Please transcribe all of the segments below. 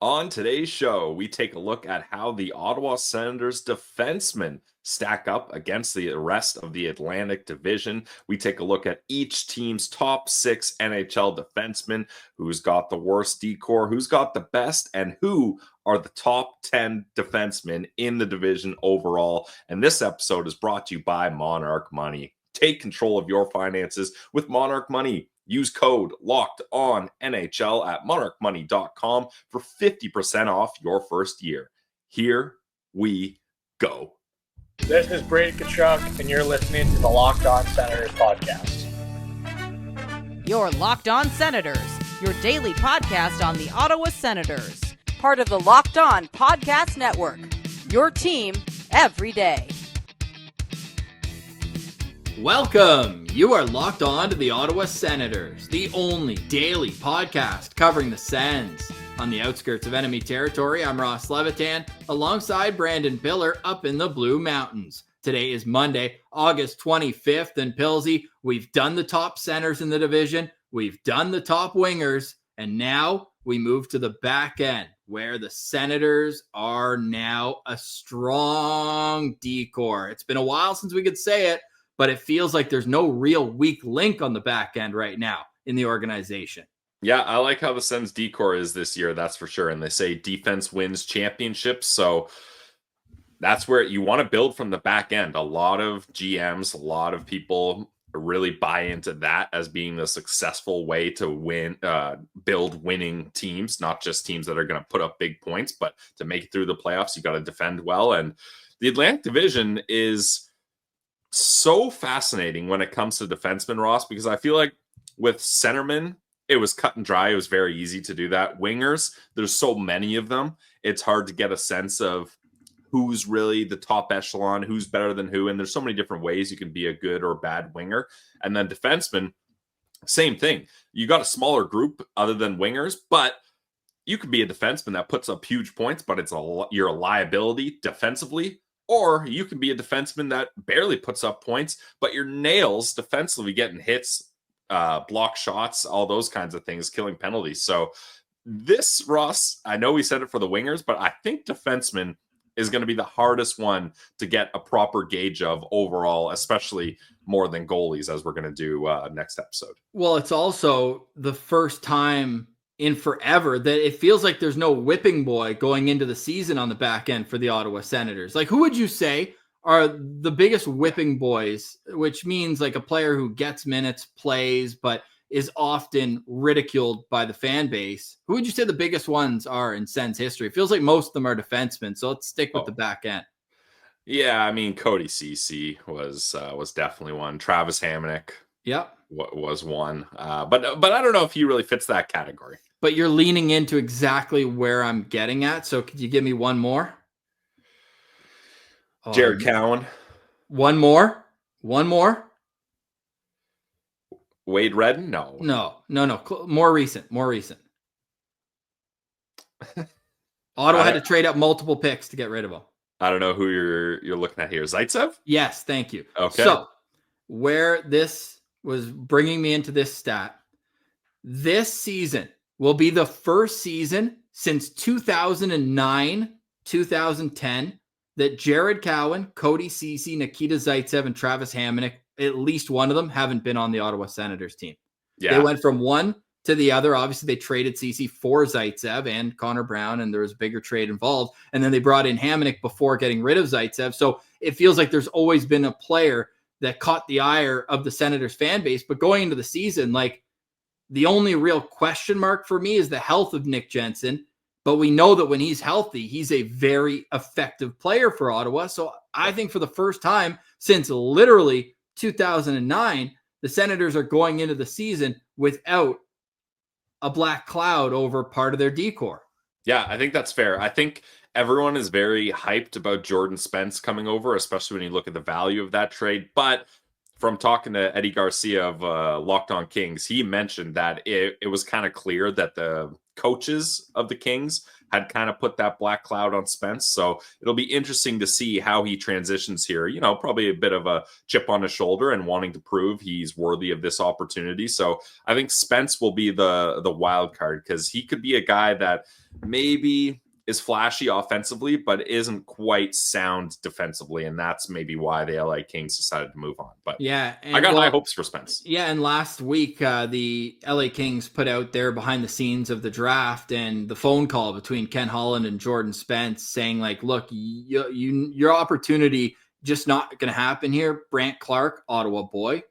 On today's show, we take a look at how the Ottawa Senators defensemen stack up against the rest of the Atlantic Division. We take a look at each team's top 6 NHL defensemen, who's got the worst decor, who's got the best, and who are the top 10 defensemen in the division overall. And this episode is brought to you by Monarch Money. Take control of your finances with Monarch Money. Use code LOCKEDONNHL at monarchmoney.com for 50% off your first year. Here we go. This is Brady Kachuk, and you're listening to the Locked On Senators podcast. Your Locked On Senators, your daily podcast on the Ottawa Senators. Part of the Locked On Podcast Network, your team every day. Welcome! You are locked on to the Ottawa Senators, the only daily podcast covering the Sens. On the outskirts of enemy territory, I'm Ross Levitan, alongside Brandon Piller up in the Blue Mountains. Today is Monday, August 25th, and Pilsy, we've done the top centers in the division, we've done the top wingers, and now we move to the back end, where the Senators are now a strong decor. It's been a while since we could say it, but it feels like there's no real weak link on the back end right now in the organization. Yeah, I like how the Sens decor is this year, that's for sure. And they say defense wins championships. So that's where you want to build from the back end. A lot of GMs, a lot of people really buy into that as being the successful way to win, build winning teams, not just teams that are going to put up big points, but to make it through the playoffs, you got to defend well. And the Atlantic Division is so fascinating when it comes to defensemen, Ross, because I feel like with centermen, it was cut and dry. It was very easy to do that. Wingers, there's so many of them. It's hard to get a sense of who's really the top echelon, who's better than who. And there's so many different ways you can be a good or bad winger. And then defensemen, same thing. You got a smaller group other than wingers, but you could be a defenseman that puts up huge points, but you're a liability defensively. Or you can be a defenseman that barely puts up points, but your nails defensively getting hits, block shots, all those kinds of things, killing penalties. So this, Ross, I know we said it for the wingers, but I think defenseman is going to be the hardest one to get a proper gauge of overall, especially more than goalies, as we're going to do next episode. Well, it's also the first time in forever that it feels like there's no whipping boy going into the season on the back end for the Ottawa Senators. Like, who would you say are the biggest whipping boys, which means like a player who gets minutes, plays, but is often ridiculed by the fan base? Who would you say the biggest ones are in Sens history? It feels like most of them are defensemen, so let's stick with the back end. Yeah, I mean, Cody Ceci was definitely one. Travis Hamonic, yep, was one. But I don't know if he really fits that category. But you're leaning into exactly where I'm getting at. So could you give me one more? Jared Cowan. One more. Wade Redden? No. More recent. Ottawa had to trade up multiple picks to get rid of him. I don't know who you're looking at here. Zaitsev? Yes, thank you. Okay. So where this was bringing me into this stat, this season will be the first season since 2009, 2010 that Jared Cowan, Cody Ceci, Nikita Zaitsev, and Travis Hamonic, at least one of them, haven't been on the Ottawa Senators team. Yeah. They went from one to the other. Obviously, they traded Ceci for Zaitsev and Connor Brown, and there was a bigger trade involved. And then they brought in Hamonic before getting rid of Zaitsev. So it feels like there's always been a player that caught the ire of the Senators fan base. But going into the season, like, the only real question mark for me is the health of Nick Jensen. But we know that when he's healthy, he's a very effective player for Ottawa. So I think for the first time since literally 2009, the Senators are going into the season without a black cloud over part of their decor. Yeah, I think that's fair. I think everyone is very hyped about Jordan Spence coming over, especially when you look at the value of that trade. But from talking to Eddie Garcia of Locked On Kings, he mentioned that it was kind of clear that the coaches of the Kings had kind of put that black cloud on Spence. So it'll be interesting to see how he transitions here. You know, probably a bit of a chip on his shoulder and wanting to prove he's worthy of this opportunity. So I think Spence will be the wild card, because he could be a guy that maybe is flashy offensively, but isn't quite sound defensively, and that's maybe why the LA Kings decided to move on. But Yeah, I got high hopes for Spence. Yeah, and last week the LA Kings put out there behind the scenes of the draft and the phone call between Ken Holland and Jordan Spence saying like, look, your opportunity just not going to happen here. Brant Clark, Ottawa boy,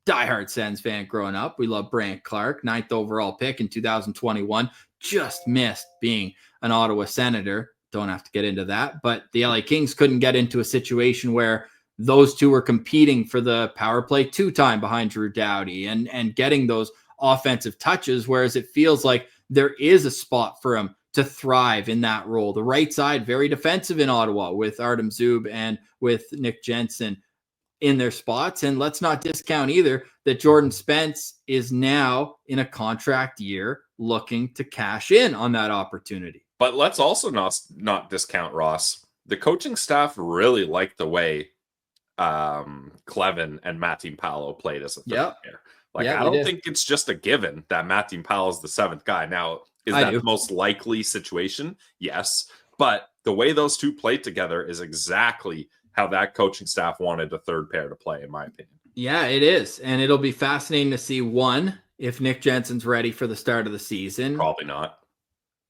diehard Sens fan growing up. We love Brant Clark, 9th overall pick in 2021. Just missed being an Ottawa Senator. Don't have to get into that. But the LA Kings couldn't get into a situation where those two were competing for the power play 2-time behind Drew Doughty and getting those offensive touches, whereas it feels like there is a spot for him to thrive in that role. The right side, very defensive in Ottawa with Artem Zub and with Nick Jensen in their spots. And let's not discount either that Jordan Spence is now in a contract year looking to cash in on that opportunity. But let's also not discount, Ross. The coaching staff really liked the way Clevin and Matin Paolo played as a third pair. Like, I don't think it's just a given that Matin Paolo is the 7th guy. Now, is that the most likely situation? Yes. But the way those two played together is exactly how that coaching staff wanted a third pair to play, in my opinion. Yeah, it is. And it'll be fascinating to see, one, if Nick Jensen's ready for the start of the season. Probably not.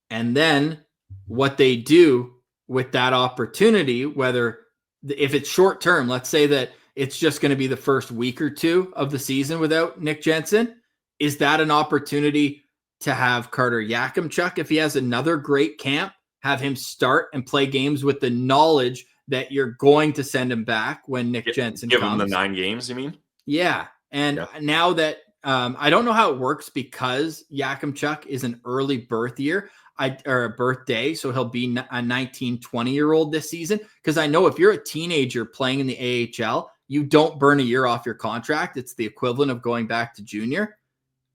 And then what they do with that opportunity, whether if it's short term, let's say that it's just going to be the first week or two of the season without Nick Jensen. Is that an opportunity to have Carter Yakimchuk, if he has another great camp, have him start and play games with the knowledge that you're going to send him back when Nick Jensen comes? Give him the 9 games, you mean? Yeah. And now that I don't know how it works because Yakimchuk is an early birth year. Or a birthday, so he'll be a 19, 20-year-old this season. Because I know if you're a teenager playing in the AHL, you don't burn a year off your contract. It's the equivalent of going back to junior.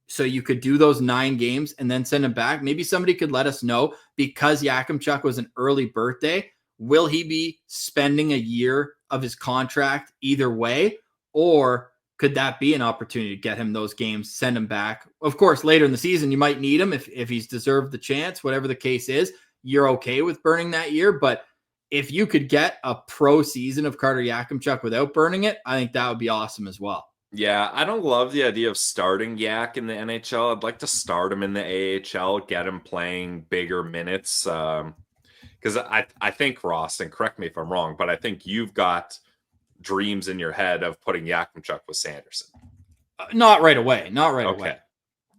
So you could do those 9 games and then send him back. Maybe somebody could let us know, because Yakimchuk was an early birthday, will he be spending a year of his contract either way? Or could that be an opportunity to get him those games, send him back? Of course, later in the season, you might need him if he's deserved the chance, whatever the case is. You're okay with burning that year. But if you could get a pro season of Carter Yakimchuk without burning it, I think that would be awesome as well. Yeah, I don't love the idea of starting Yak in the NHL. I'd like to start him in the AHL, get him playing bigger minutes. Because I think, Ross, and correct me if I'm wrong, but I think you've got dreams in your head of putting Yakimchuk with Sanderson. Not right away. Not right away.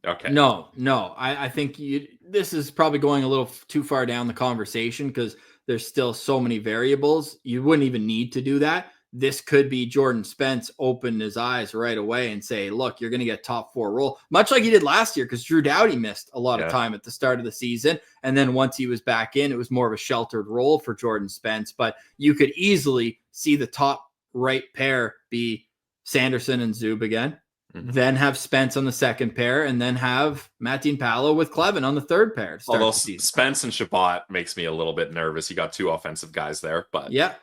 Okay. No. I think this is probably going a little too far down the conversation because there's still so many variables. You wouldn't even need to do that. This could be Jordan Spence open his eyes right away and say, look, you're going to get top 4 role, much like he did last year, because Drew Doughty missed a lot of time at the start of the season. And then once he was back in, it was more of a sheltered role for Jordan Spence. But you could easily see the top right pair be Sanderson and Zub again, then have Spence on the second pair, and then have Matin Paolo with Clevin on the third pair. Although Spence and Shabbat makes me a little bit nervous. You got 2 offensive guys there, but yeah.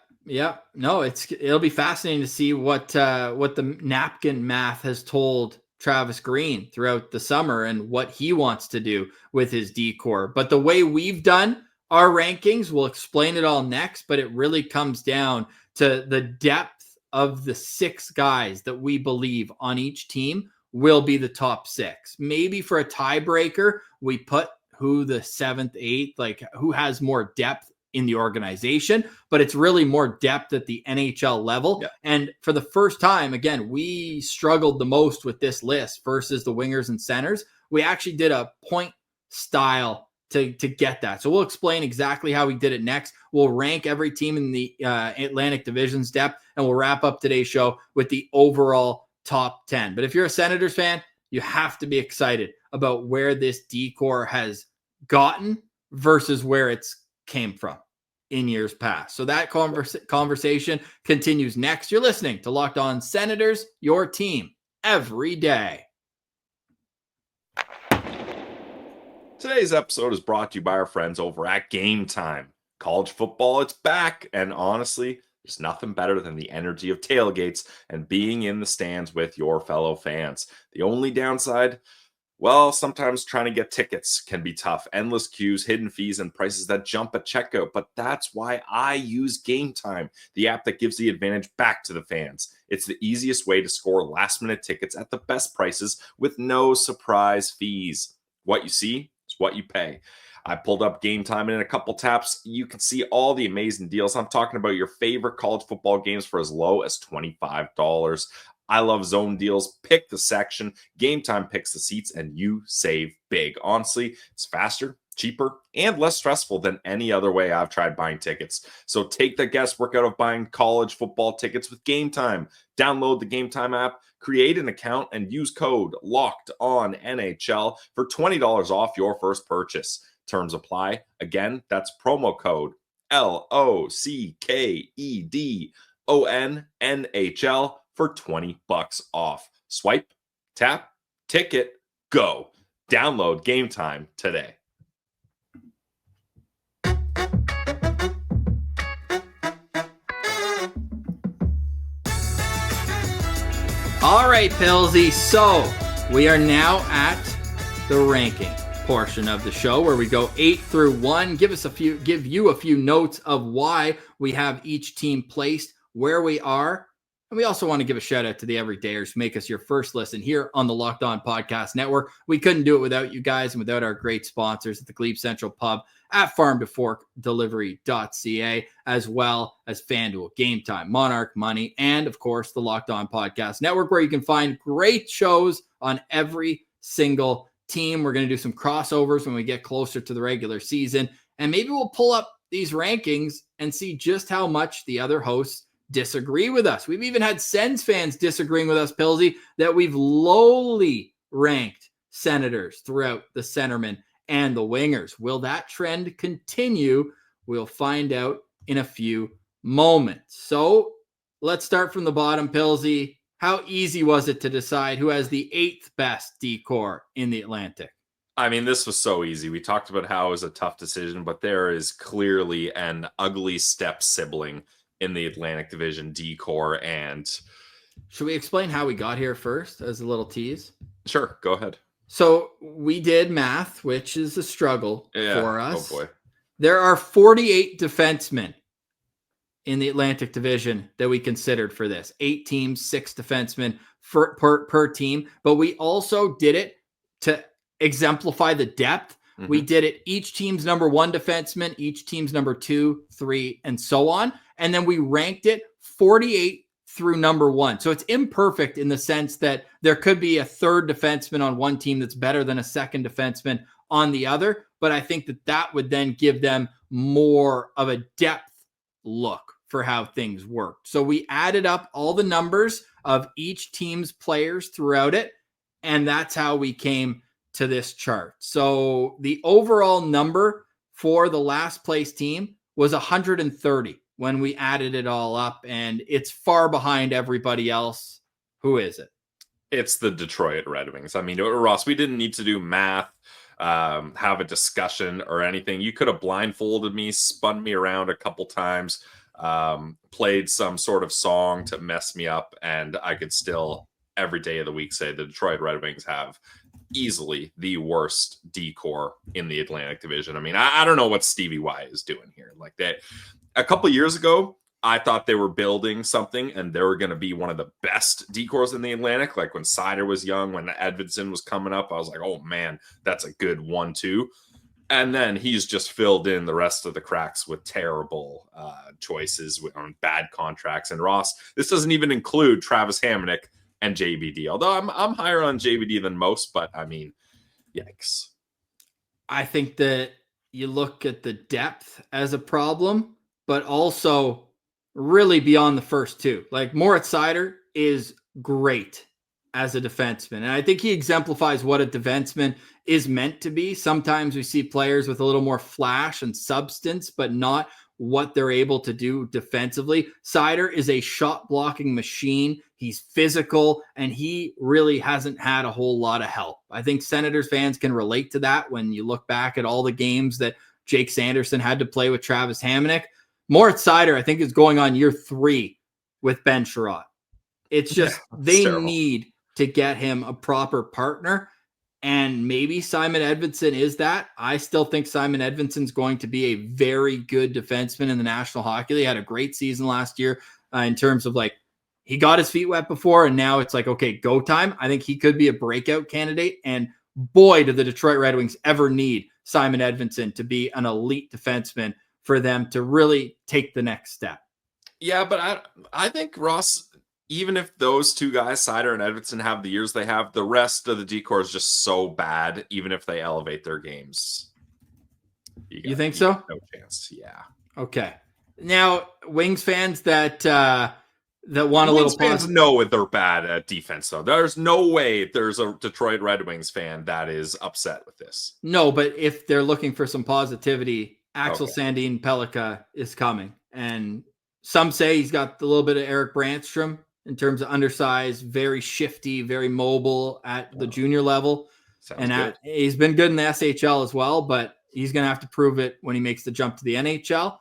No, it'll be fascinating to see what the napkin math has told Travis Green throughout the summer and what he wants to do with his decor. But the way we've done our rankings, we'll explain it all next, but it really comes down to the depth of the 6 guys that we believe on each team will be the top 6. Maybe for a tiebreaker, we put who the 7th, 8th, like who has more depth in the organization, but it's really more depth at the NHL level. Yeah. And for the first time, again, we struggled the most with this list versus the wingers and centers. We actually did a point style to get that. So we'll explain exactly how we did it next. We'll rank every team in the Atlantic Division's depth, and we'll wrap up today's show with the overall top 10. But if you're a Senators fan, you have to be excited about where this decor has gotten versus where it's came from in years past. So that conversation continues next. You're listening to Locked On Senators, your team every day. Today's episode is brought to you by our friends over at Game Time. College football, it's back, and honestly, there's nothing better than the energy of tailgates and being in the stands with your fellow fans. The only downside, Well, sometimes trying to get tickets can be tough. Endless queues, hidden fees, and prices that jump at checkout. But that's why I use Game Time, the app that gives the advantage back to the fans. It's the easiest way to score last-minute tickets at the best prices with no surprise fees. What you see is what you pay. I pulled up Game Time, and in a couple taps, you can see all the amazing deals. I'm talking about your favorite college football games for as low as $25. I love zone deals. Pick the section. Game Time picks the seats, and you save big. Honestly, it's faster, cheaper, and less stressful than any other way I've tried buying tickets. So take the guesswork out of buying college football tickets with Game Time. Download the Game Time app, create an account, and use code LOCKEDONNHL for $20 off your first purchase. Terms apply. Again, that's promo code LOCKEDONNHL for $20 off. Swipe, tap, ticket, go. Download Game Time today. All right, Pillsy. So we are now at the ranking portion of the show where we go 8 through 1. Give you a few notes of why we have each team placed where we are. And we also want to give a shout out to the everydayers who make us your first listen here on the Locked On Podcast Network. We couldn't do it without you guys and without our great sponsors at the GLEBE Central Pub, at farmtoforkdelivery.ca, as well as FanDuel, Game Time, Monarch Money, and of course the Locked On Podcast Network, where you can find great shows on every single team. We're going to do some crossovers when we get closer to the regular season, and maybe we'll pull up these rankings and see just how much the other hosts disagree with us. We've even had Sens fans disagreeing with us, Pillsy, that we've lowly ranked Senators throughout the centermen and the wingers. Will that trend continue? We'll find out in a few moments. So let's start from the bottom, Pillsy. How easy was it to decide who has the 8th best D-core in the Atlantic? I mean, this was so easy. We talked about how it was a tough decision, but there is clearly an ugly step sibling in the Atlantic Division D-core. And should we explain how we got here first as a little tease? Sure, go ahead. So we did math, which is a struggle for us. Oh boy. There are 48 defensemen in the Atlantic Division that we considered for this. 8 teams, 6 defensemen per team. But we also did it to exemplify the depth. Mm-hmm. We did it each team's number 1 defenseman, each team's number 2, 3, and so on. And then we ranked it 48 through number 1. So it's imperfect in the sense that there could be a third defenseman on one team that's better than a second defenseman on the other. But I think that would then give them more of a depth look for how things work. So we added up all the numbers of each team's players throughout it. And that's how we came to this chart. So the overall number for the last place team was 130 when we added it all up, and it's far behind everybody else. Who is it? It's the Detroit Red Wings. I mean, Ross, we didn't need to do math, have a discussion or anything. You could have blindfolded me, spun me around a couple times, played some sort of song to mess me up, and I could still, every day of the week, say the Detroit Red Wings have easily the worst D-core in the Atlantic Division. I mean, I don't know what Stevie Y is doing here. Like that, a couple years ago, I thought they were building something and they were going to be one of the best D-cores in the Atlantic. Like when Seider was young, when Edvinsson was coming up, I was like, oh man, that's a good 1-2. And then he's just filled in the rest of the cracks with terrible choices on bad contracts. And Ross, this doesn't even include Travis Hamonic and JBD, although I'm higher on JBD than most, but I mean, yikes. I think that you look at the depth as a problem, but also really beyond the first two. Like Moritz Seider is great as a defenseman, and I think he exemplifies what a defenseman is meant to be. Sometimes we see players with a little more flash and substance, but not what they're able to do defensively. Seider is a shot blocking machine. He's physical, and he really hasn't had a whole lot of help. I think Senators fans can relate to that when you look back at all the games that Jake Sanderson had to play with Travis Hamonic. Moritz Seider, I think, is going on year 3 with Ben Sherratt. It's just they need to get him a proper partner. And maybe Simon Edvinsson is that. I still think Simon Edvinsson's going to be a very good defenseman in the National Hockey League. He had a great season last year in terms of like, he got his feet wet before, and now it's like, okay, go time. I think he could be a breakout candidate. And boy, do the Detroit Red Wings ever need Simon Edvinsson to be an elite defenseman for them to really take the next step. Yeah, but I think, Ross, even if those two guys, Seider and Edvinsson, have the years they have, the rest of the decor is just so bad, even if they elevate their games. You think so? No chance, yeah. Okay. Now, Wings fans that want a little fans know they're bad at defense, though. There's no way there's a Detroit Red Wings fan that is upset with this. No, but if they're looking for some positivity, Axel Sandin Pellikka is coming. And some say he's got a little bit of Eric Brandstrom in terms of undersized, very shifty, very mobile at the junior level. He's been good in the SHL as well, but he's going to have to prove it when he makes the jump to the NHL.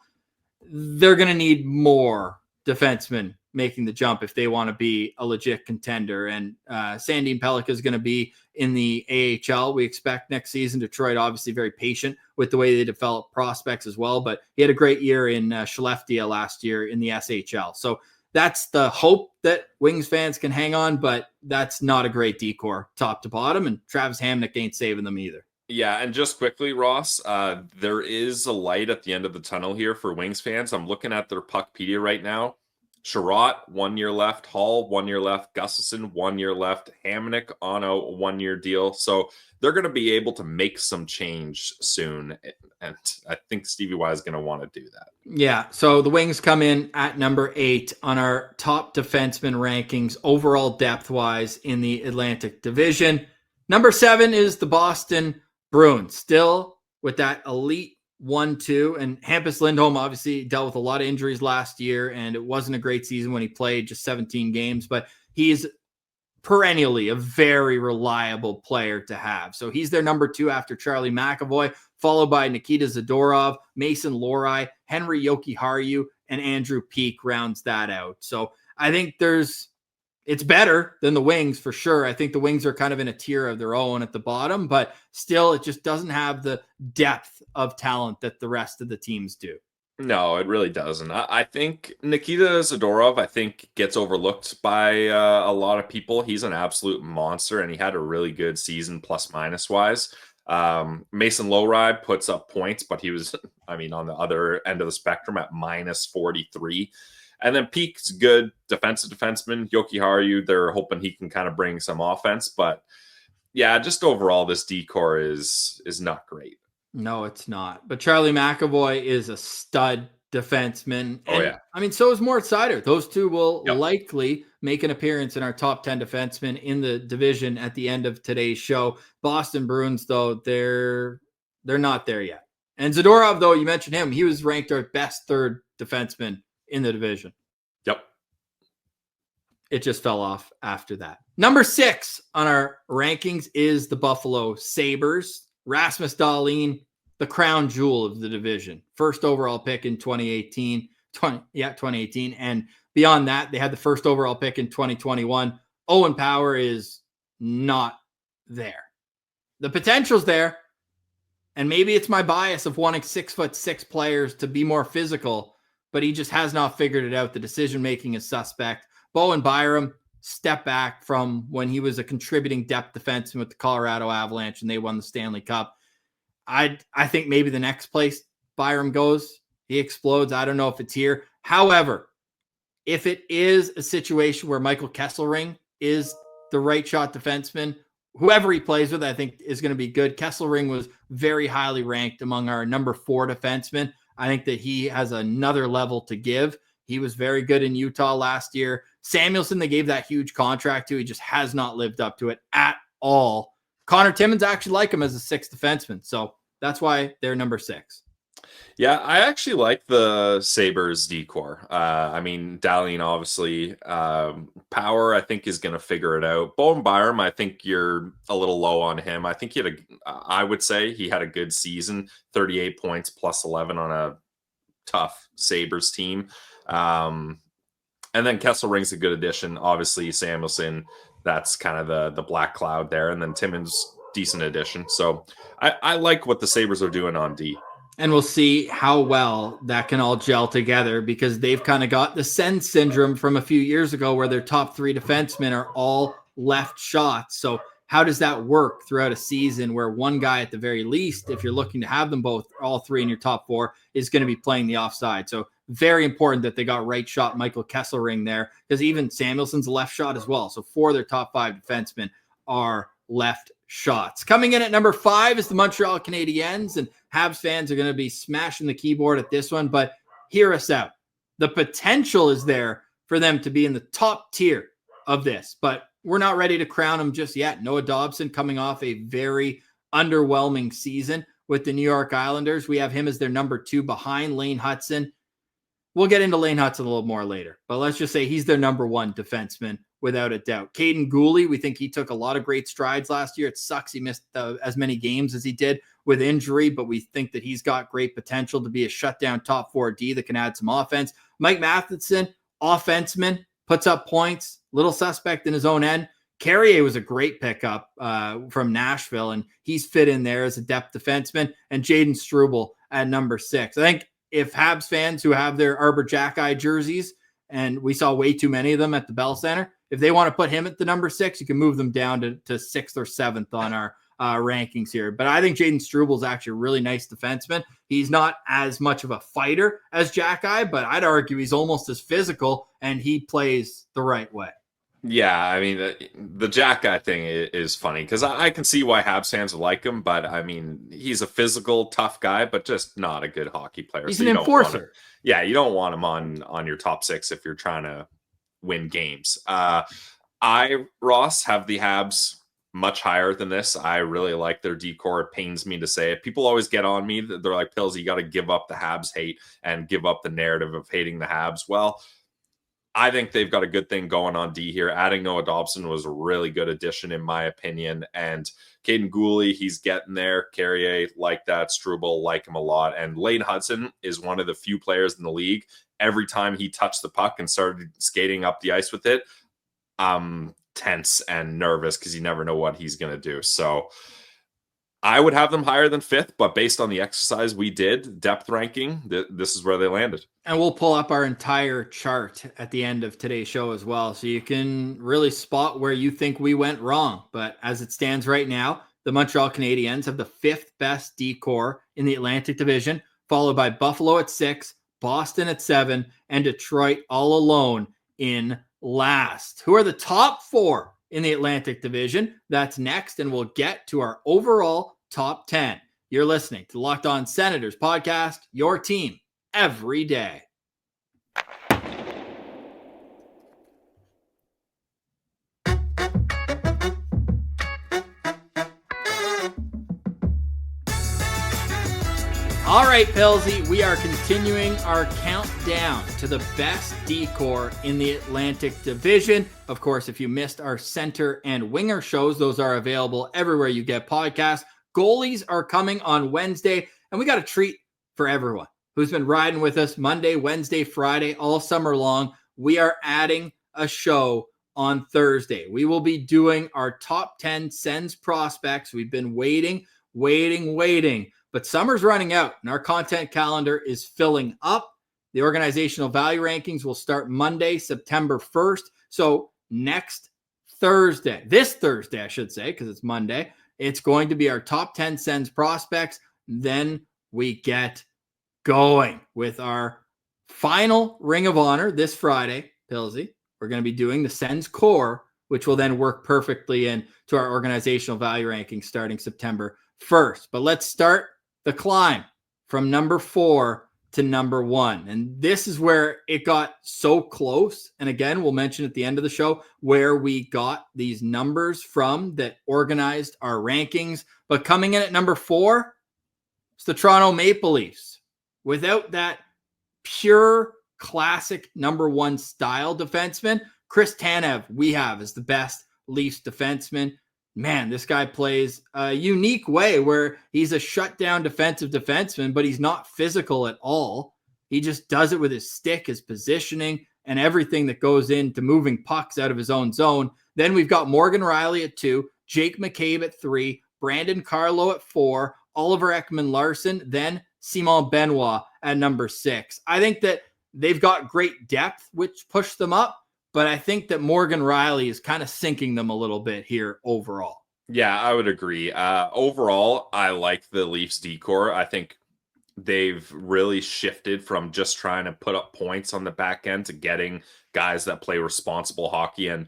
They're going to need more defensemen making the jump if they want to be a legit contender. And Sandin Pellikka is going to be in the AHL. We expect next season. Detroit obviously very patient with the way they develop prospects as well, but he had a great year in Skellefteå last year in the SHL. So that's the hope that Wings fans can hang on, but that's not a great decor top to bottom, and Travis Hamonic ain't saving them either. Yeah, and just quickly, Ross, there is a light at the end of the tunnel here for Wings fans. I'm looking at their Puckpedia right now. Sherratt, 1 year left. Hall, 1 year left. Gustafsson, 1 year left. Hamonic on a 1 year deal. So they're going to be able to make some change soon. And I think Stevie Y is going to want to do that. Yeah. So the Wings come in at number 8 on our top defenseman rankings, overall depth wise in the Atlantic Division. Number 7 is the Boston Bruins, still with that elite 1-2, and Hampus Lindholm obviously dealt with a lot of injuries last year, and it wasn't a great season when he played just 17 games, but he's perennially a very reliable player to have. So he's their number 2 after Charlie McAvoy, followed by Nikita Zadorov, Mason Lohrei, Henry Jokiharju, and Andrew Peeke rounds that out. So I think it's better than the Wings for sure. I think the Wings are kind of in a tier of their own at the bottom, but still it just doesn't have the depth of talent that the rest of the teams do. No, it really doesn't. I think Nikita Zadorov, gets overlooked by a lot of people. He's an absolute monster, and he had a really good season plus-minus wise. Mason Lohrei puts up points, but he was, on the other end of the spectrum at minus 43. And then Peake's good defenseman. Jokiharju, they're hoping he can kind of bring some offense. But yeah, just overall, this decor is not great. No, it's not. But Charlie McAvoy is a stud defenseman. And, so is Moritz Seider. Those two will likely make an appearance in our top 10 defensemen in the division at the end of today's show. Boston Bruins, though, they're not there yet. And Zadorov, though, you mentioned him. He was ranked our best third defenseman in the division. Yep. It just fell off after that. Number 6 on our rankings is the Buffalo Sabres. Rasmus Dahlin, the crown jewel of the division. First overall pick in 2018. And beyond that, they had the first overall pick in 2021. Owen Power is not there. The potential's there. And maybe it's my bias of wanting 6'6" players to be more physical, but he just has not figured it out. The decision-making is suspect. Bowen Byram, step back from when he was a contributing depth defenseman with the Colorado Avalanche and they won the Stanley Cup. I think maybe the next place Byram goes, he explodes. I don't know if it's here. However, if it is a situation where Michael Kesselring is the right shot defenseman, whoever he plays with, I think is going to be good. Kesselring was very highly ranked among our number 4 defensemen. I think that he has another level to give. He was very good in Utah last year. Samuelsson, they gave that huge contract to. He just has not lived up to it at all. Connor Timmins actually like him as a 6th defenseman. So that's why they're number 6. Yeah, I actually like the Sabres decor. Dahlin, obviously. Power, I think, is going to figure it out. Bowen Byram, I think you're a little low on him. I think I would say he had a good season, 38 points plus 11 on a tough Sabres team. And then Kesselring's a good addition. Obviously, Samuelsson, that's kind of the black cloud there. And then Timmins decent addition. So I like what the Sabres are doing on D. And we'll see how well that can all gel together, because they've kind of got the Sens syndrome from a few years ago where their top 3 defensemen are all left shots. So how does that work throughout a season where one guy at the very least, if you're looking to have them both, all 3 in your top 4, is going to be playing the offside? So very important that they got right shot Michael Kesselring there, because even Samuelson's a left shot as well. So 4 of their top 5 defensemen are left shots. Coming in at number 5 is the Montreal Canadiens, and Habs fans are going to be smashing the keyboard at this one, but hear us out. The potential is there for them to be in the top tier of this, but we're not ready to crown them just yet. Noah Dobson coming off a very underwhelming season with the New York Islanders. We have him as their number 2 behind Lane Hudson. We'll get into Lane Hudson a little more later, but let's just say he's their number 1 defenseman without a doubt. Caden Gooley, we think he took a lot of great strides last year. It sucks he missed as many games as he did with injury, but we think that he's got great potential to be a shutdown top 4D that can add some offense. Mike Matheson, offenseman, puts up points, little suspect in his own end. Carrier was a great pickup from Nashville, and he's fit in there as a depth defenseman. And Jaden Struble at number 6. I think if Habs fans who have their Arbor Jackeye jerseys, and we saw way too many of them at the Bell Center, if they want to put him at the number 6, you can move them down to 6th or 7th on our rankings here. But I think Jaden Struble is actually a really nice defenseman. He's not as much of a fighter as Jackeye, but I'd argue he's almost as physical, and he plays the right way. Yeah, I mean, the Jack guy thing is funny because I can see why Habs fans like him, but I mean, he's a physical, tough guy, but just not a good hockey player. He's an enforcer. You don't want him on your top 6 if you're trying to win games. Ross, have the Habs much higher than this. I really like their decor. It pains me to say it. People always get on me. They're like, Pills, you got to give up the Habs hate and give up the narrative of hating the Habs. Well, I think they've got a good thing going on D here. Adding Noah Dobson was a really good addition, in my opinion. And Caden Gooley, he's getting there. Carrier, like that. Struble, like him a lot. And Lane Hudson is one of the few players in the league. Every time he touched the puck and started skating up the ice with it, tense and nervous because you never know what he's going to do. So I would have them higher than 5th, but based on the exercise we did, depth ranking, this is where they landed. And we'll pull up our entire chart at the end of today's show as well, so you can really spot where you think we went wrong. But as it stands right now, the Montreal Canadiens have the 5th best D-core in the Atlantic Division, followed by Buffalo at 6, Boston at 7, and Detroit all alone in last. Who are the top 4 in the Atlantic Division? That's next, and we'll get to our overall top 10. You're listening to the Locked On Senators podcast, your team every day. All right, Pilsy, we are continuing our countdown to the best D-core in the Atlantic Division. Of course, if you missed our center and winger shows, those are available everywhere you get podcasts. Goalies are coming on Wednesday, and we got a treat for everyone who's been riding with us Monday, Wednesday, Friday, all summer long. We are adding a show on Thursday. We will be doing our top 10 Sens prospects. We've been waiting, but summer's running out and our content calendar is filling up. The organizational value rankings will start Monday, September 1st. So this Thursday, I should say, because it's Monday, it's going to be our top 10 Sens prospects. Then we get going with our final Ring of Honor this Friday, Pilsy. We're going to be doing the Sens core, which will then work perfectly into our organizational value rankings starting September 1st. But let's start the climb from number 4 to number 1. And this is where it got so close. And again, we'll mention at the end of the show where we got these numbers from that organized our rankings. But coming in at number 4, it's the Toronto Maple Leafs. Without that pure classic number 1 style defenseman, Chris Tanev we have as the best Leafs defenseman. Man, this guy plays a unique way where he's a shutdown defensive defenseman, but he's not physical at all. He just does it with his stick, his positioning, and everything that goes into moving pucks out of his own zone. Then we've got Morgan Rielly at 2, Jake McCabe at 3, Brandon Carlo at 4, Oliver Ekman-Larsson, then Simon Benoit at number 6. I think that they've got great depth, which pushed them up, but I think that Morgan Rielly is kind of sinking them a little bit here overall. Yeah, I would agree. Overall, I like the Leafs decor. I think they've really shifted from just trying to put up points on the back end to getting guys that play responsible hockey. And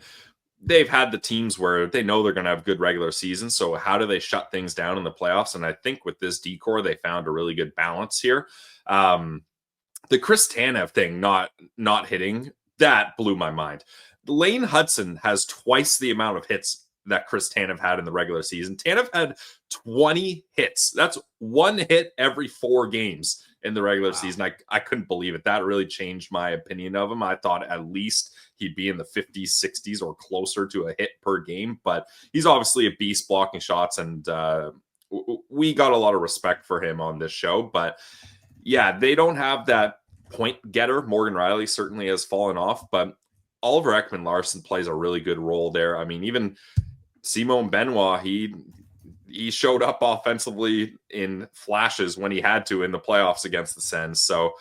they've had the teams where they know they're going to have good regular seasons. So how do they shut things down in the playoffs? And I think with this decor, they found a really good balance here. The Chris Tanev thing not hitting, that blew my mind. Lane Hudson has twice the amount of hits that Chris Tanev had in the regular season. Tanev had 20 hits. That's one hit every 4 games in the regular season. I couldn't believe it. That really changed my opinion of him. I thought at least he'd be in the 50s, 60s, or closer to a hit per game. But he's obviously a beast blocking shots, and we got a lot of respect for him on this show. But yeah, they don't have that point getter. Morgan Rielly certainly has fallen off, but Oliver Ekman-Larsson plays a really good role there. I mean, even Simon Benoit, he showed up offensively in flashes when he had to in the playoffs against the Sens. So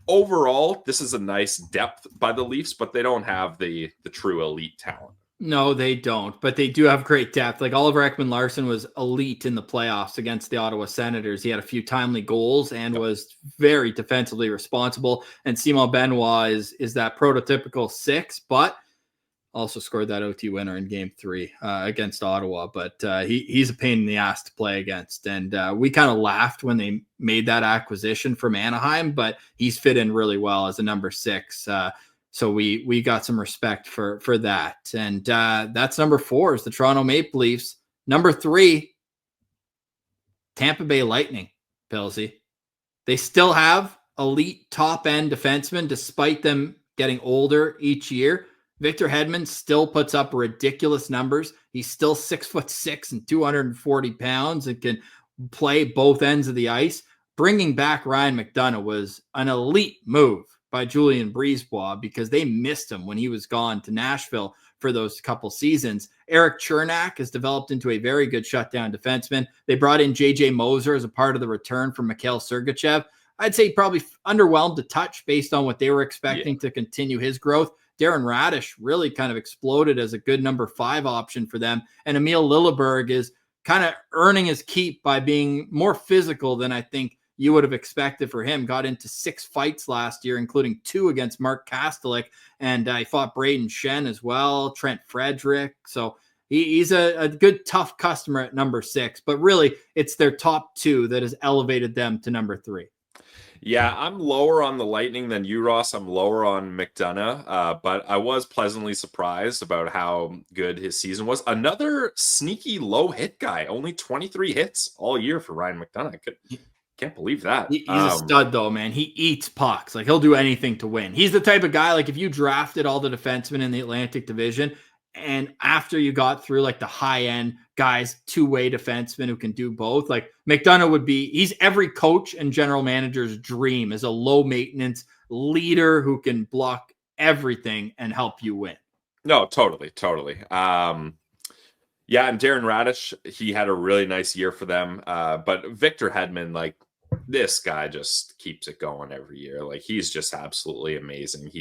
overall, this is a nice depth by the Leafs, but they don't have the true elite talent. No, they don't, but they do have great depth. Like Oliver Ekman-Larsson was elite in the playoffs against the Ottawa Senators. He had a few timely goals and was very defensively responsible. And Simon Benoit is that prototypical 6, but also scored that OT winner in Game 3 against Ottawa. But he's a pain in the ass to play against. And we kind of laughed when they made that acquisition from Anaheim, but he's fit in really well as a number 6. So we got some respect for that. And that's number 4 is the Toronto Maple Leafs. Number 3, Tampa Bay Lightning, Pilsy. They still have elite top-end defensemen despite them getting older each year. Victor Hedman still puts up ridiculous numbers. He's still 6'6" and 240 pounds and can play both ends of the ice. Bringing back Ryan McDonagh was an elite move by Julien Brisebois because they missed him when he was gone to Nashville for those couple seasons. Eric Chernak has developed into a very good shutdown defenseman. They brought in JJ Moser as a part of the return from Mikhail Sergachev. I'd say probably underwhelmed a touch based on what they were expecting to continue his growth. Darren Radish really kind of exploded as a good number 5 option for them. And Emil Lilleberg is kind of earning his keep by being more physical than I think you would have expected for him. Got into 6 fights last year, including 2 against Mark Kastelik. And he fought Braden Shen as well, Trent Frederick. So he's a good, tough customer at number 6. But really, it's their top 2 that has elevated them to number 3. Yeah, I'm lower on the Lightning than you, Ross. I'm lower on McDonagh, but I was pleasantly surprised about how good his season was. Another sneaky low hit guy, only 23 hits all year for Ryan McDonagh. Can't believe that. He's a stud, though, man. He eats pucks. Like, he'll do anything to win. He's the type of guy, like, if you drafted all the defensemen in the Atlantic Division, and after you got through, like, the high-end guys, 2-way defensemen who can do both, like, McDonagh would be, he's every coach and general manager's dream is a low-maintenance leader who can block everything and help you win. No, totally. Yeah, and Darren Radish, he had a really nice year for them. But Victor Hedman, like, this guy just keeps it going every year. Like, he's just absolutely amazing.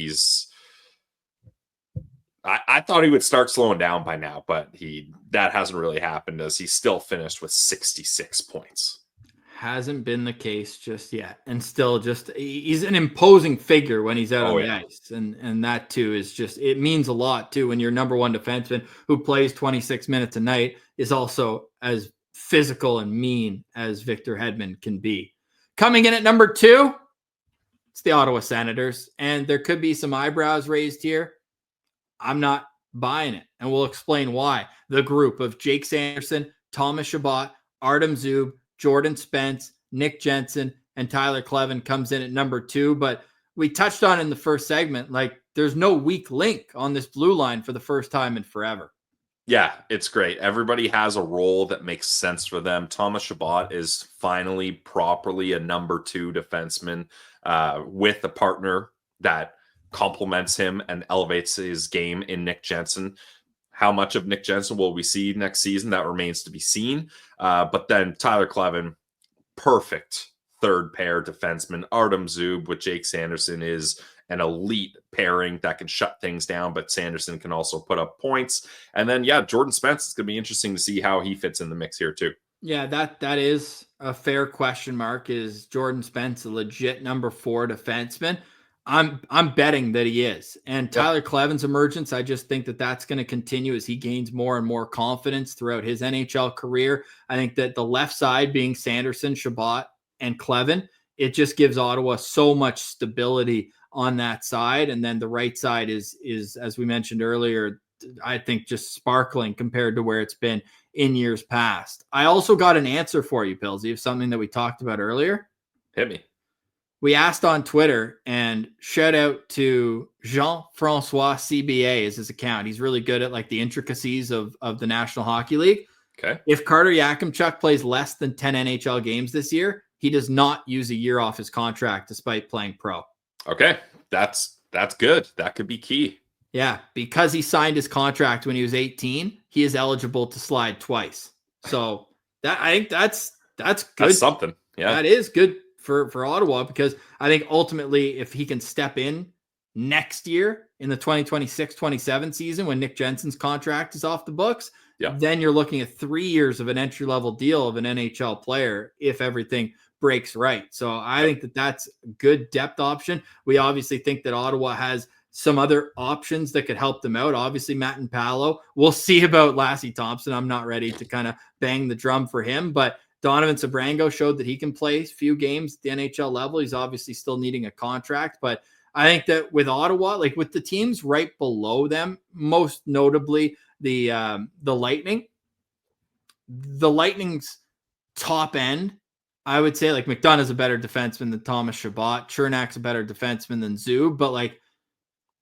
I thought he would start slowing down by now, but that hasn't really happened as he's still finished with 66 points. Hasn't been the case just yet. And still he's an imposing figure when he's out on the ice. And that too is just, it means a lot too when your number 1 defenseman who plays 26 minutes a night is also as physical and mean as Victor Hedman can be. Coming in at number 2, it's the Ottawa Senators. And there could be some eyebrows raised here. I'm not buying it. And we'll explain why. The group of Jake Sanderson, Thomas Chabot, Artem Zub, Jordan Spence, Nick Jensen, and Tyler Clevin comes in at number 2. But we touched on in the first segment, like, there's no weak link on this blue line for the first time in forever. Yeah, it's great. Everybody has a role that makes sense for them. Thomas Chabot is finally properly a number 2 defenseman with a partner that complements him and elevates his game in Nick Jensen. How much of Nick Jensen will we see next season? That remains to be seen. But then Tyler Kleven, perfect third pair defenseman. Artem Zub with Jake Sanderson is an elite pairing that can shut things down, but Sanderson can also put up points. And then, Jordan Spence, it's going to be interesting to see how he fits in the mix here too. Yeah, that is a fair question mark. Is Jordan Spence a legit number 4 defenseman? I'm betting that he is. And Tyler Kleven's emergence, I just think that that's going to continue as he gains more and more confidence throughout his NHL career. I think that the left side being Sanderson, Chabot, and Kleven, it just gives Ottawa so much stability on that side. And then the right side is as we mentioned earlier, I think just sparkling compared to where it's been in years past. I also got an answer for you, Pillsy, of something that we talked about earlier. Hit me. We asked on Twitter, and shout out to Jean-Francois CBA is his account. He's really good at like the intricacies of the National Hockey League. Okay. If Carter Yakimchuk plays less than 10 NHL games this year, he does not use a year off his contract despite playing pro. Okay. That's good. That could be key. Yeah, because he signed his contract when he was 18, he is eligible to slide twice. So I think that's good. That's something. Yeah. That is good for Ottawa, because I think ultimately if he can step in next year in the 2026-27 season when Nick Jensen's contract is off the books, then you're looking at 3 years of an entry-level deal of an NHL player if everything breaks right. So I think that that's a good depth option. We obviously think that Ottawa has some other options that could help them out. Obviously, Matt and Paolo. We'll see about Lassie Thompson. I'm not ready to kind of bang the drum for him, but Donovan Sabrango showed that he can play a few games at the NHL level. He's obviously still needing a contract, but I think that with Ottawa, like with the teams right below them, most notably the Lightning, the Lightning's top end, I would say like McDonough's a better defenseman than Thomas Chabot. Chernak's a better defenseman than Zub, but like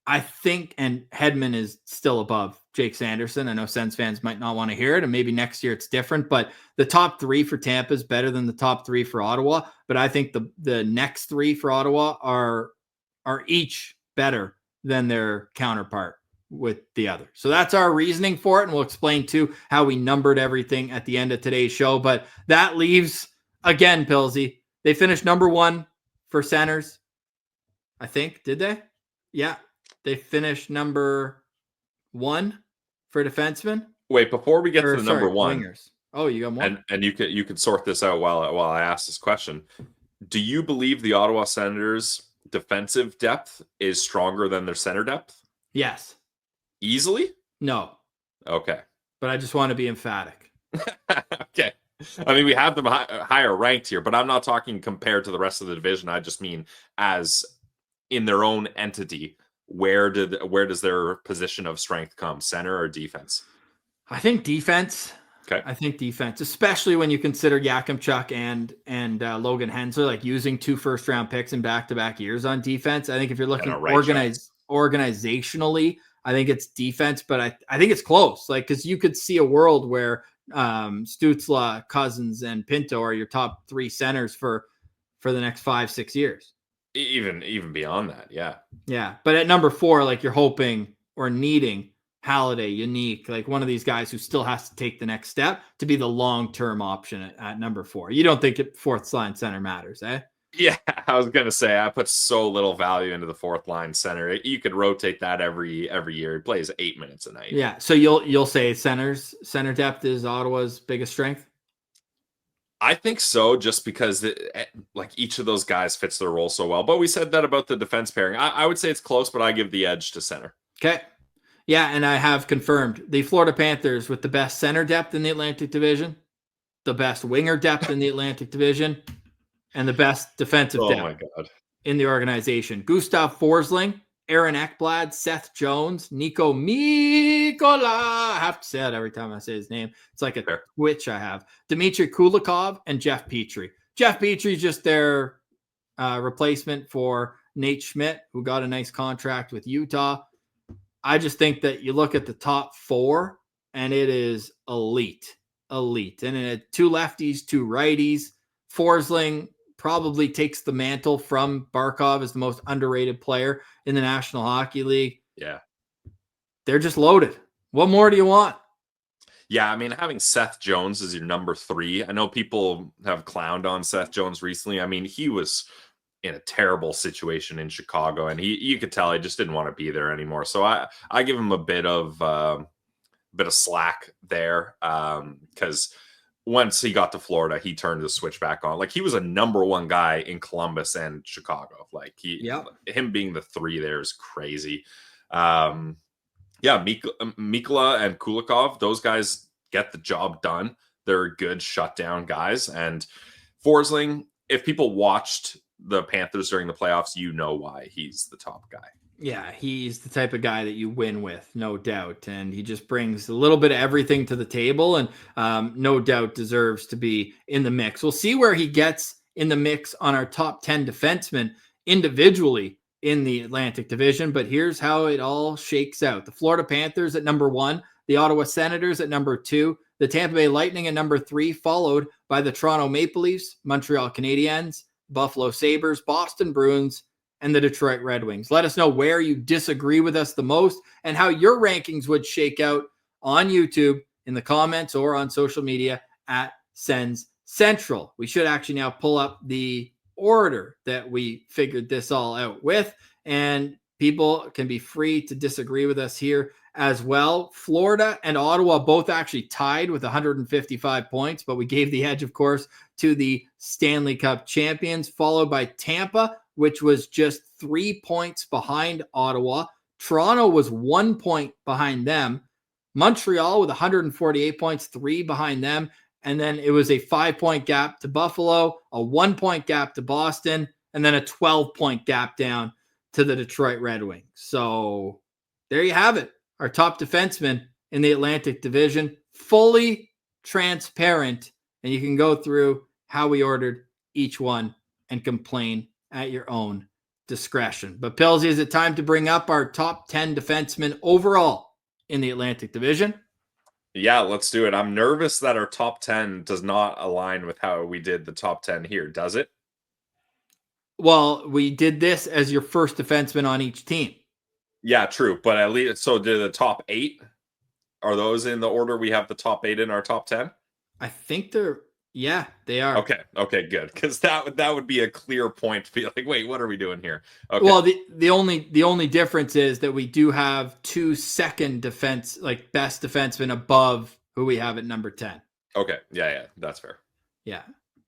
I think, and Hedman is still above Jake Sanderson. I know Sens fans might not want to hear it, and maybe next year it's different, but the top 3 for Tampa is better than the top 3 for Ottawa. But I think the next 3 for Ottawa are each better than their counterpart with the other. So that's our reasoning for it, and we'll explain too how we numbered everything at the end of today's show. But that leaves, again, Pillsy, they finished number 1 for centers, I think. Did they? Yeah. They finished number 1 for defensemen. Wait, before we get to the number 1, wingers. Oh, you got one. And you could sort this out while I ask this question. Do you believe the Ottawa Senators' defensive depth is stronger than their center depth? Yes. Easily? No. Okay. But I just want to be emphatic. Okay. I mean, we have them higher ranked here, but I'm not talking compared to the rest of the division. I just mean as in their own entity. Where does their position of strength come? Center or defense? I think defense. Okay. I think defense, especially when you consider Yakimchuk and Logan Hensler like using 2 first-round picks in back-to-back years on defense. I think if you're looking organizationally, I think it's defense, but I think it's close. Like, because you could see a world where Stützle, Cousins, and Pinto are your top 3 centers for the next 5-6 years. Even beyond that, yeah. Yeah, but at number 4, like you're hoping or needing Halliday, Unique, like one of these guys who still has to take the next step to be the long-term option at number 4. You don't think fourth line center matters, eh? Yeah, I was gonna say I put so little value into the fourth line center. You could rotate that every year. He plays 8 minutes a night. Yeah, so you'll say center depth is Ottawa's biggest strength. I think so, just because like each of those guys fits their role so well. But we said that about the defense pairing. I would say it's close, but I give the edge to center. Okay. Yeah, and I have confirmed the Florida Panthers with the best center depth in the Atlantic Division, the best winger depth in the Atlantic Division, and the best defensive depth in the organization. Gustav Forsling, Aaron Ekblad, Seth Jones, Nico Mikola. I have to say that every time I say his name. It's like a twitch I have. Dmitry Kulikov and Jeff Petrie. Jeff Petrie is just their replacement for Nate Schmidt, who got a nice contract with Utah. I just think that you look at the top 4, and it is elite. And it had 2 lefties, 2 righties. Forsling probably takes the mantle from Barkov as the most underrated player in the National Hockey League. Yeah. They're just loaded. What more do you want? Yeah, I mean, having Seth Jones as your number 3, I know people have clowned on Seth Jones recently. I mean, he was in a terrible situation in Chicago, and you could tell he just didn't want to be there anymore. So I give him a bit of slack there, because once he got to Florida, he turned the switch back on. Like, he was a number 1 guy in Columbus and Chicago. Like, him being the 3 there is crazy. Yeah, Mikula and Kulikov, those guys get the job done. They're good shutdown guys. And Forsling, if people watched the Panthers during the playoffs, you know why he's the top guy. Yeah, he's the type of guy that you win with, no doubt. And he just brings a little bit of everything to the table, and no doubt deserves to be in the mix. We'll see where he gets in the mix on our top 10 defensemen individually in the Atlantic Division, but here's how it all shakes out. The Florida Panthers at number 1, the Ottawa Senators at number 2, the Tampa Bay Lightning at number 3, followed by the Toronto Maple Leafs, Montreal Canadiens, Buffalo Sabres, Boston Bruins, and the Detroit Red Wings. Let us know where you disagree with us the most and how your rankings would shake out on YouTube, in the comments, or on social media at Sens Central. We should actually now pull up the order that we figured this all out with, and people can be free to disagree with us here as well. Florida and Ottawa both actually tied with 155 points, but we gave the edge, of course, to the Stanley Cup champions, followed by Tampa, which was just 3 points behind Ottawa. Toronto was 1 point behind them. Montreal with 148 points, 3 behind them. And then it was a 5-point gap to Buffalo, a 1-point gap to Boston, and then a 12-point gap down to the Detroit Red Wings. So there you have it. Our top defensemen in the Atlantic Division, fully transparent. And you can go through how we ordered each one and complain at your own discretion. But Pillsy, is it time to bring up our top 10 defensemen overall in the Atlantic Division? Yeah, let's do it. I'm nervous that our top 10 does not align with how we did the top 10 here, does it? Well, we did this as your first defenseman on each team. Yeah, true. But at least, so did the top 8, are those in the order we have the top 8 in our top 10? I think they are. Okay, good. Because that would be a clear point to be like, wait, what are we doing here? Okay. Well, the only difference is that we do have 2 second defense, like best defensemen above who we have at number 10. Okay. Yeah, that's fair. Yeah.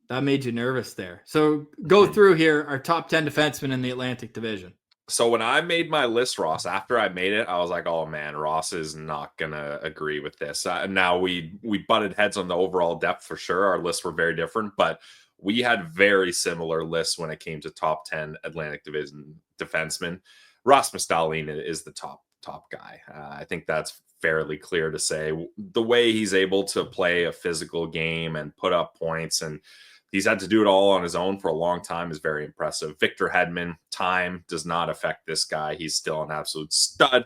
That made you nervous there. So go through here our top 10 defensemen in the Atlantic Division. So when I made my list, Ross, after I made it, I was like, oh man, Ross is not going to agree with this. Now we butted heads on the overall depth for sure. Our lists were very different, but we had very similar lists when it came to top 10 Atlantic Division defensemen. Rasmus Dahlin is the top guy. I think that's fairly clear to say. The way he's able to play a physical game and put up points, and he's had to do it all on his own for a long time, is very impressive. Victor Hedman, time does not affect this guy. He's still an absolute stud.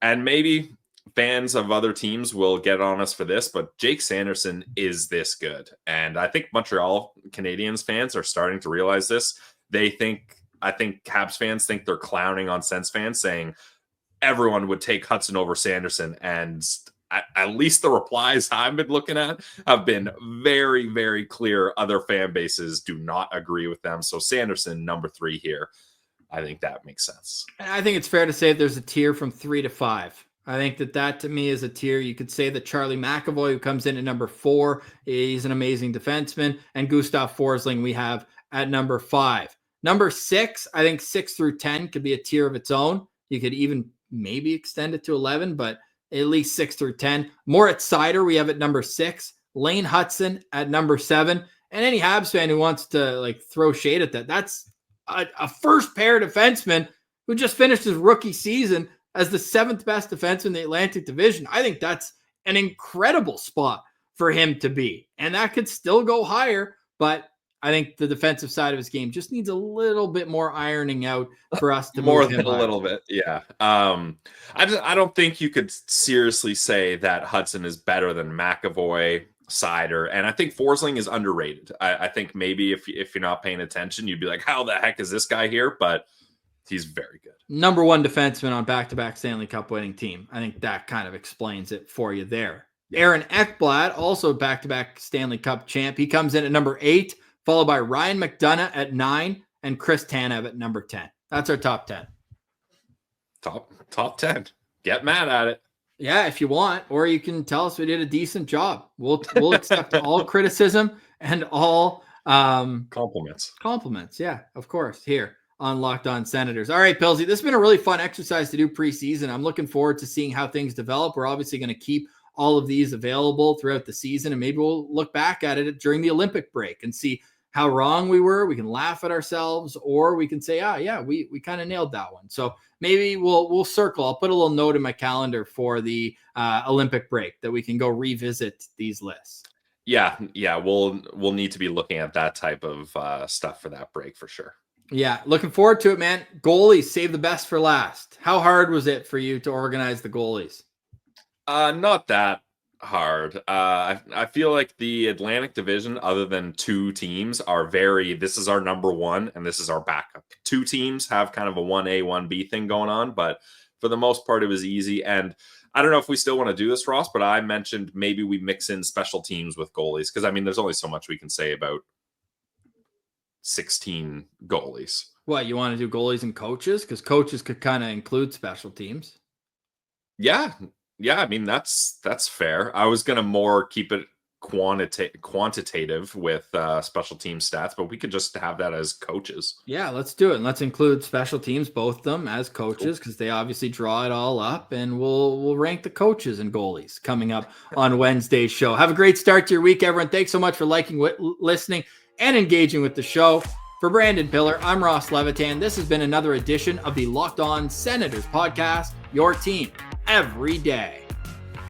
And maybe fans of other teams will get on us for this, but Jake Sanderson is this good. And I think Montreal Canadiens fans are starting to realize this. I think Habs fans think they're clowning on Sens fans, saying everyone would take Hudson over Sanderson. And at least the replies I've been looking at have been very, very clear. Other fan bases do not agree with them. So Sanderson, number 3 here. I think that makes sense. I think it's fair to say there's a tier from 3 to 5. I think that to me is a tier. You could say that Charlie McAvoy, who comes in at number 4, he's an amazing defenseman. And Gustav Forsling we have at number 5. Number 6, I think 6 through 10 could be a tier of its own. You could even maybe extend it to 11, but at least 6 through 10. Moritz Seider we have at number 6. Lane Hudson at number 7. And any Habs fan who wants to throw shade at that, that's a first pair defenseman who just finished his rookie season as the 7th best defenseman in the Atlantic Division. I think that's an incredible spot for him to be. And that could still go higher, but I think the defensive side of his game just needs a little bit more ironing out for us to more move than him a higher. little bit. Yeah. I don't think you could seriously say that Hudson is better than McAvoy, Seider, and I think Forsling is underrated. I think maybe if you're not paying attention, you'd be like, how the heck is this guy here? But He's very good. Number one defenseman on back-to-back Stanley Cup winning team. I think that kind of explains it for you there. Yeah. Aaron Ekblad, also back-to-back Stanley Cup champ. He comes in at number 8, followed by Ryan McDonough at 9 and Chris Tanev at number 10. That's our top 10. Top 10. Get mad at it. Yeah, if you want, or you can tell us we did a decent job. We'll accept all criticism and all Compliments, yeah, of course, here on Locked On Senators. All right, Pilsy, this has been a really fun exercise to do preseason. I'm looking forward to seeing how things develop. We're obviously going to keep all of these available throughout the season, and maybe we'll look back at it during the Olympic break and see how wrong we were. We can laugh at ourselves, or we can say, yeah, we kind of nailed that one. So maybe we'll circle. I'll put a little note in my calendar for the Olympic break that we can go revisit these lists. Yeah, we'll need to be looking at that type of stuff for that break for sure. Yeah, looking forward to it, man. Goalies, save the best for last. How hard was it for you to organize the goalies? Not that hard. I feel like the Atlantic Division, other than 2 teams, this is our number 1 and this is our backup. 2 teams have kind of a 1A, 1B thing going on, but for the most part, it was easy. And I don't know if we still want to do this, Ross, but I mentioned maybe we mix in special teams with goalies, because I mean, there's only so much we can say about 16 goalies. What, you want to do goalies and coaches? Because coaches could kind of include special teams. Yeah. I mean, that's fair. I was gonna more keep it quantitative with special team stats, but we could just have that as coaches. Yeah, let's do it. And let's include special teams, both of them, as coaches, because they obviously draw it all up, and we'll rank the coaches and goalies coming up on Wednesday's show. Have a great start to your week, everyone. Thanks so much for liking, listening, and engaging with the show. For Brandon Piller, I'm Ross Levitan. This has been another edition of the Locked On Senators podcast, your team every day.